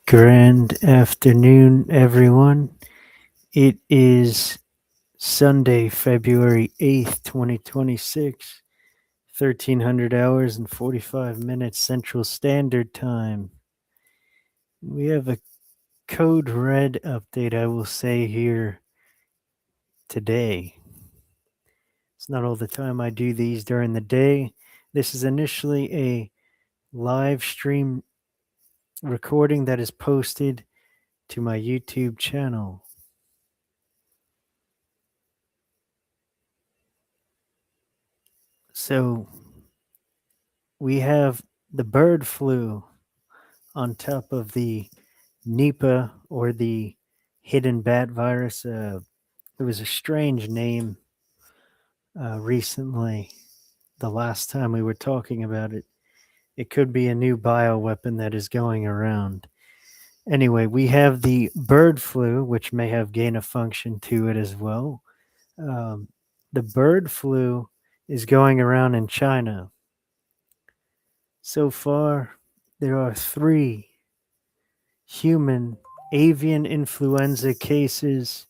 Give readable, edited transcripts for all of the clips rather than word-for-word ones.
Grand afternoon, everyone. It is Sunday, February 8th, 2026, 1300 hours and 45 minutes Central Standard Time. We have a code red update, I will say here today. It's not all the time I do these during the day. This is initially a live stream recording that is posted to my YouTube channel. So we have the bird flu on top of the Nipah or the hidden bat virus. It was a strange name recently. The last time we were talking about it, it could be a new bioweapon that is going around. Anyway, we have the bird flu, which may have gain of function to it as well. Um, the bird flu is going around in China. So far, there are 3 human avian influenza cases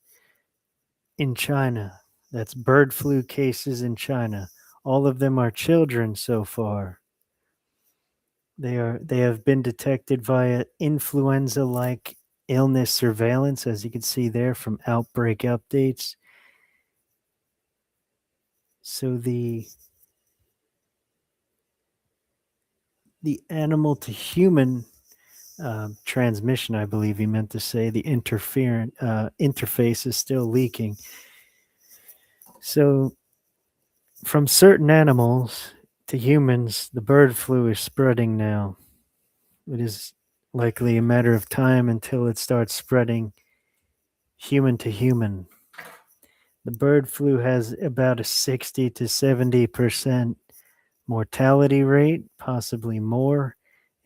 in China. That's bird flu cases in China. All of them are children so far. They have been detected via influenza-like illness surveillance, as you can see there from outbreak updates. So the animal to human transmission, I believe he meant to say, the interface is still leaking. So from certain animals to humans, the bird flu is spreading now. It is likely a matter of time until it starts spreading human to human. The bird flu has about a 60 to 70% mortality rate, possibly more.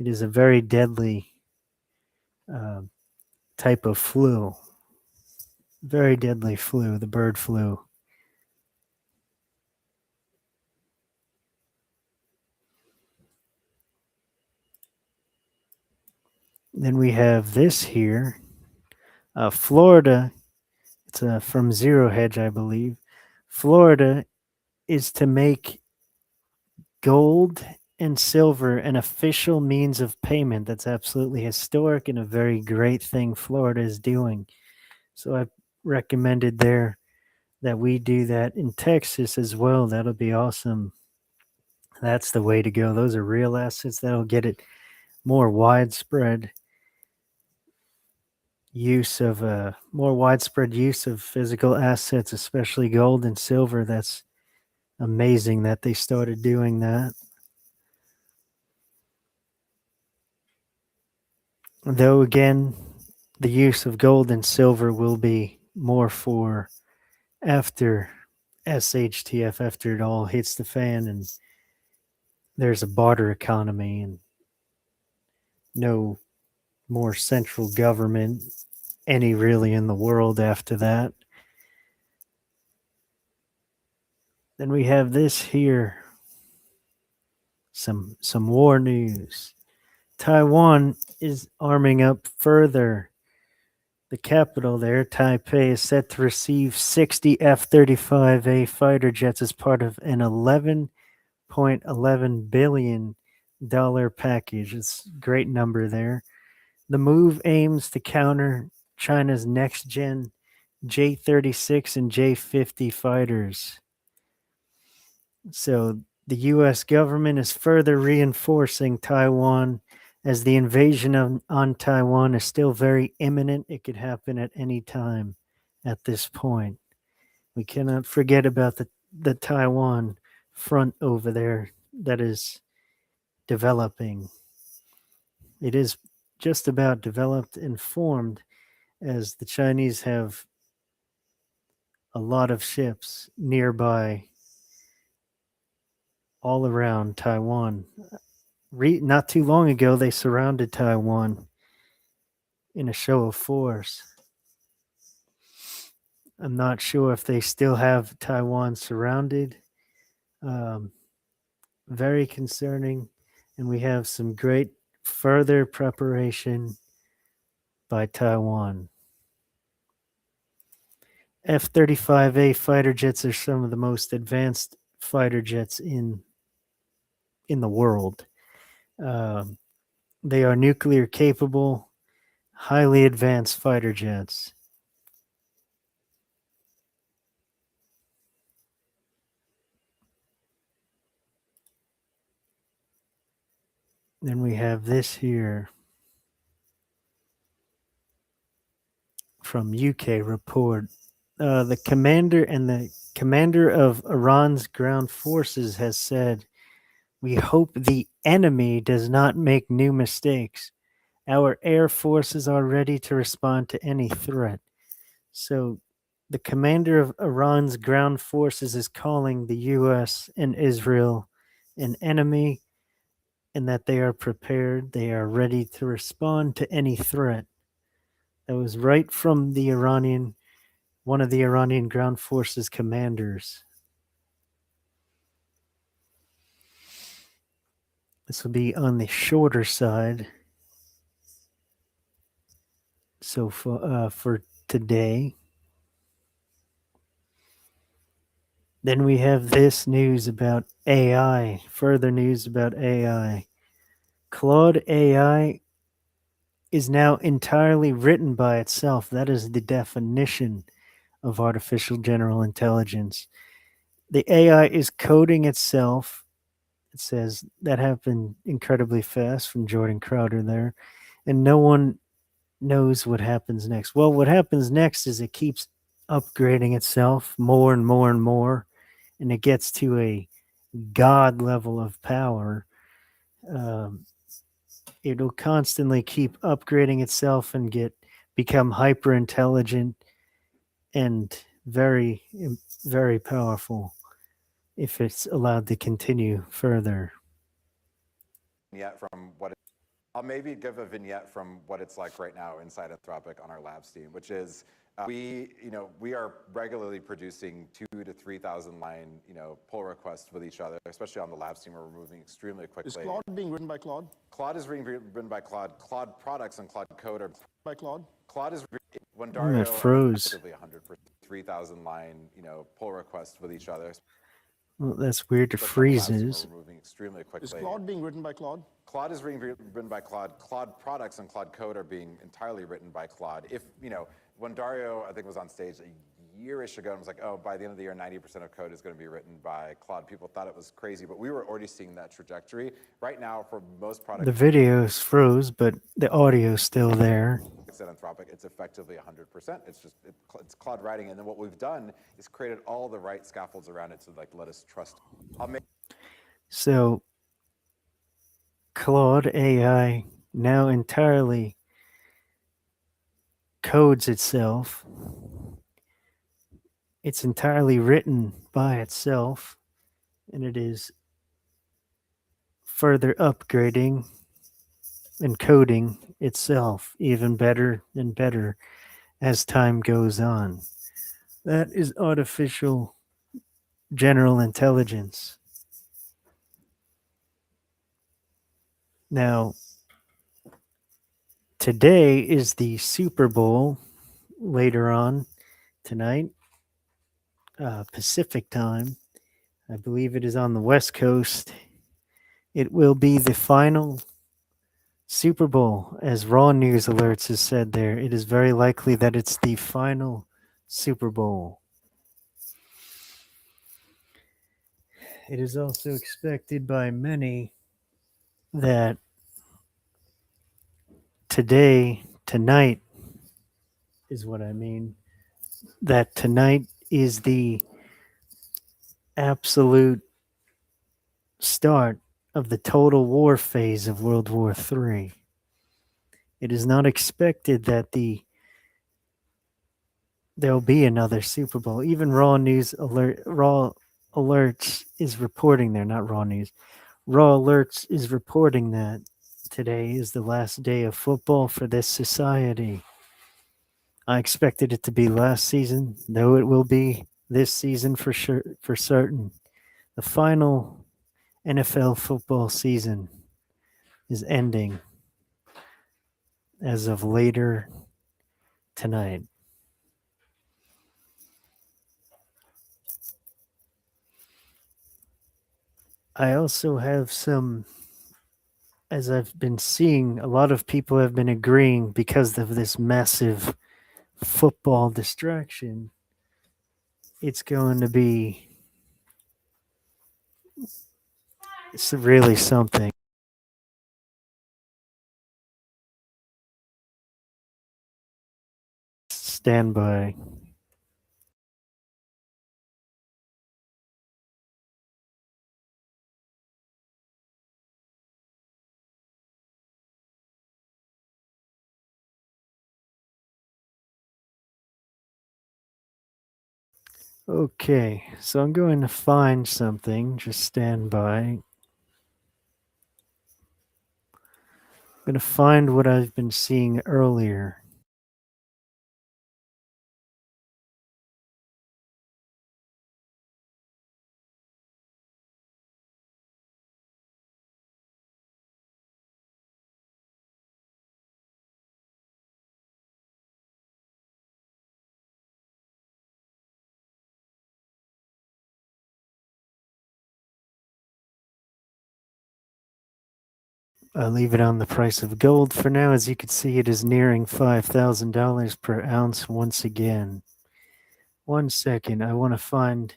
It is a very deadly uh, type of flu. Very deadly flu, the bird flu. Then we have this here. Florida, it's from Zero Hedge, I believe. Florida is to make gold and silver an official means of payment. That's absolutely historic and a very great thing Florida is doing. So I recommended there that we do that in Texas as well. That'll be awesome. That's the way to go. Those are real assets. That'll get it more widespread more widespread use of physical assets, especially gold and silver. That's amazing that they started doing that. Though again, the use of gold and silver will be more for after SHTF, after it all hits the fan and there's a barter economy and no more central government any really in the world after that. Then we have this here. Some war news. Taiwan is arming up further. The capital there, Taipei, is set to receive 60 F-35A fighter jets as part of an $11.11 billion package. It's a great number there. The move aims to counter China's next-gen J-36 and J-50 fighters. So the U.S. government is further reinforcing Taiwan as the invasion on Taiwan is still very imminent. It could happen at any time at this point. We cannot forget about the Taiwan front over there that is developing. It is just about developed and formed, as the Chinese have a lot of ships nearby all around Taiwan. Not too long ago, they surrounded Taiwan in a show of force. I'm not sure if they still have Taiwan surrounded. Very concerning. And we have some great further preparation by Taiwan. F-35A fighter jets are some of the most advanced fighter jets in the world. Um, they are nuclear capable, highly advanced fighter jets. Then we have this here from UK report. The commander of Iran's ground forces has said, "We hope the enemy does not make new mistakes. Our air forces are ready to respond to any threat." So, the commander of Iran's ground forces is calling the US and Israel an enemy, and that they are prepared, they are ready to respond to any threat. That was right from one of the Iranian ground forces commanders. This will be on the shorter side. So for today, then we have this news about AI. Further news about AI. Claude AI is now entirely written by itself. That is the definition of artificial general intelligence. The AI is coding itself. It says that happened incredibly fast from Jordan Crowder there. And no one knows what happens next. Well, what happens next is it keeps upgrading itself more and more and more, and it gets to a god level of power. Um, it'll constantly keep upgrading itself and become hyper intelligent and very, very powerful if it's allowed to continue further. Vignette from what I'll maybe give a vignette from what it's like right now inside Anthropic on our labs team, which is we are regularly producing 2,000 to 3,000 line pull requests with each other, especially on the labs team where we're moving extremely quickly. Is Claude being written by Claude? Claude is being written by Claude. Claude products and Claude code are by Claude. Claude is when That Dario froze. 100 for 3,000 line pull requests with each other. Well, that's weird. It freezes. We're moving extremely quickly. Is Claude being written by Claude? Claude is being written by Claude. Claude products and Claude code are being entirely written by Claude. If when Dario, I think, was on stage a year-ish ago and was like, oh, by the end of the year, 90% of code is going to be written by Claude. People thought it was crazy, but we were already seeing that trajectory. Right now, for most products, the videos froze, but the audio's still there. At Anthropic, it's effectively 100%. It's Claude writing, and then what we've done is created all the right scaffolds around it to let us trust. So Claude AI now entirely codes itself. It's entirely written by itself, and it is further upgrading and coding itself even better and better as time goes on. That is artificial general intelligence. Now, today is the Super Bowl later on tonight, Pacific time. I believe it is on the West Coast. It will be the final Super Bowl, as Raw News Alerts has said there. It is very likely that it's the final Super Bowl. It is also expected by many that tonight is what I mean, that tonight is the absolute start of the total war phase of World War III. It is not expected that there'll be another Super Bowl. Even Raw Alerts is reporting there, not Raw News. Raw Alerts is reporting that today is the last day of football for this society. I expected it to be last season, though it will be this season for sure, for certain. The final NFL football season is ending as of later tonight. I also have some, as I've been seeing, a lot of people have been agreeing because of this massive football distraction. It's going to be it's really something. Stand by. Okay, so I'm going to find something. Just stand by. I'm going to find what I've been seeing earlier. I'll leave it on the price of gold for now. As you can see, it is nearing $5,000 per ounce once again. 1 second, I want to find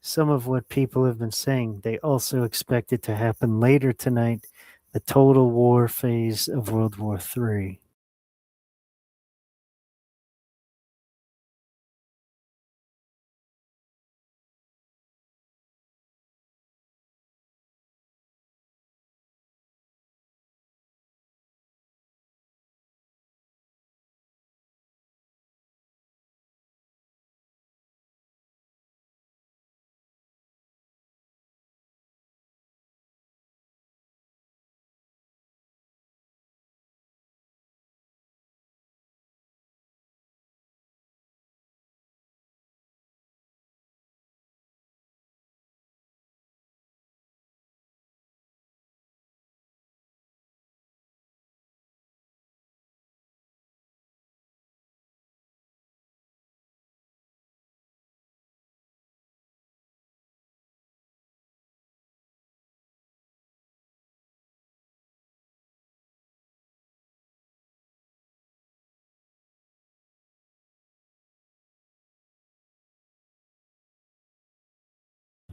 some of what people have been saying. They also expect it to happen later tonight, the total war phase of World War III.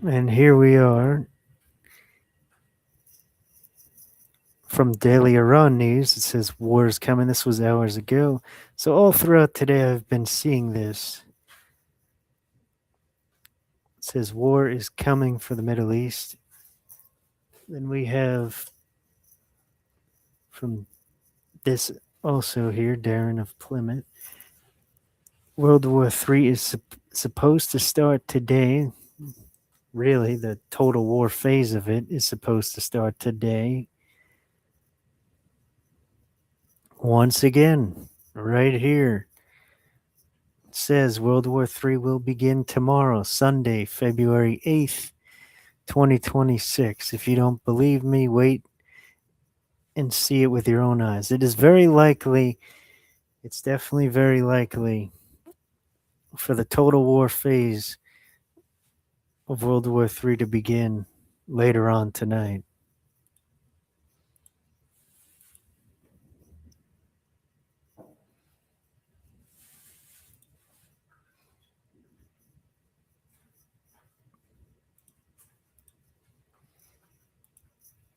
And here we are from Daily Iran News. It says war is coming. This was hours ago. So all throughout today, I've been seeing this. It says war is coming for the Middle East. Then we have from this also here, Darren of Plymouth. World War III is supposed to start today. Really, the total war phase of it is supposed to start today. Once again, right here, it says World War III will begin tomorrow, Sunday, February 8th, 2026. If you don't believe me, wait and see it with your own eyes. It is very likely, it's definitely very likely for the total war phase of World War III to begin later on tonight.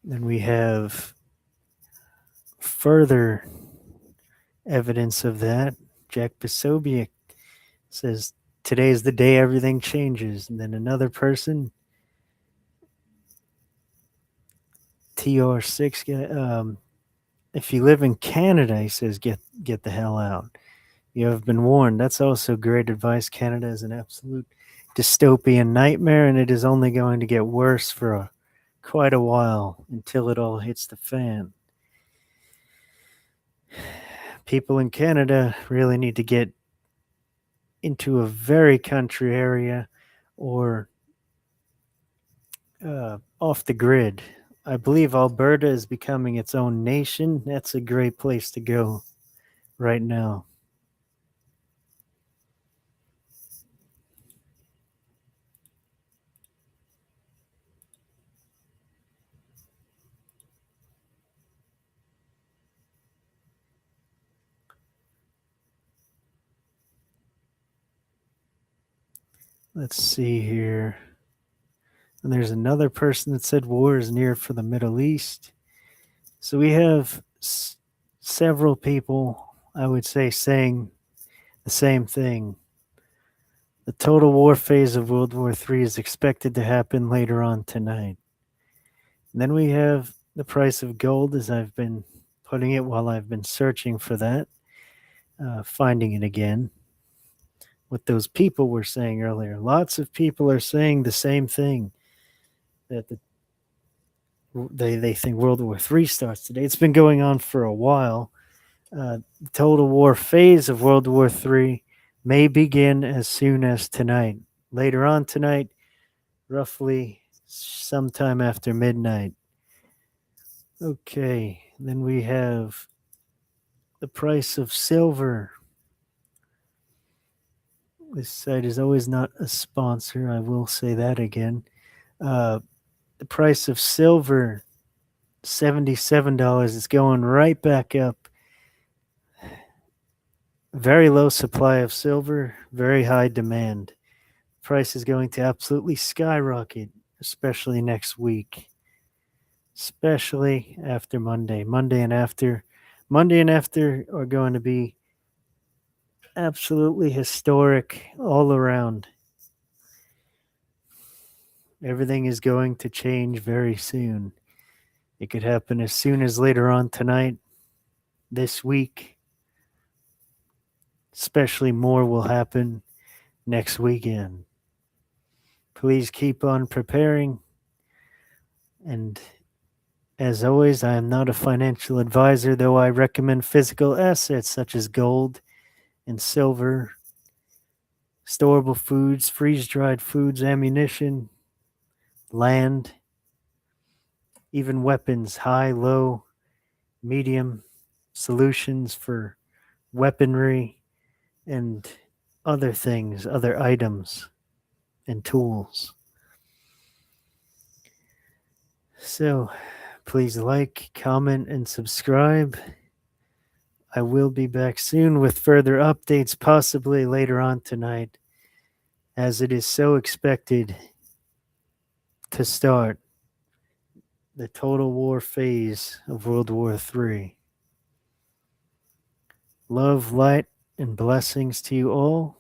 Then we have further evidence of that. Jack Posobiec says, today is the day everything changes. And then another person, TR6, if you live in Canada, he says, get the hell out. You have been warned. That's also great advice. Canada is an absolute dystopian nightmare, and it is only going to get worse for quite a while until it all hits the fan. People in Canada really need to get into a very country area or off the grid. I believe Alberta is becoming its own nation. That's a great place to go right now. Let's see here. And there's another person that said war is near for the Middle East. So we have several people, I would say, saying the same thing. The total war phase of World War III is expected to happen later on tonight. And then we have the price of gold, as I've been putting it while I've been searching for that, finding it again. What those people were saying earlier. Lots of people are saying the same thing, that they think World War III starts today. It's been going on for a while. The total war phase of World War III may begin as soon as tonight. Later on tonight, roughly sometime after midnight. Okay, then we have the price of silver. This site is always not a sponsor. I will say that again. The price of silver, $77, is going right back up. Very low supply of silver, very high demand. Price is going to absolutely skyrocket, especially next week, especially after Monday. Monday and after are going to be absolutely historic all around. Everything is going to change very soon. It could happen as soon as later on tonight, this week. Especially more will happen next weekend. Please keep on preparing. And as always, I am not a financial advisor, though I recommend physical assets such as gold and silver, storable foods, freeze dried foods, ammunition, land, even weapons, high, low, medium solutions for weaponry and other things, other items and tools. So please like, comment, and subscribe. I will be back soon with further updates, possibly later on tonight, as it is so expected to start the total war phase of World War III. Love, light, and blessings to you all.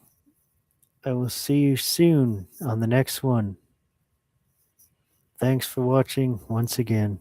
I will see you soon on the next one. Thanks for watching once again.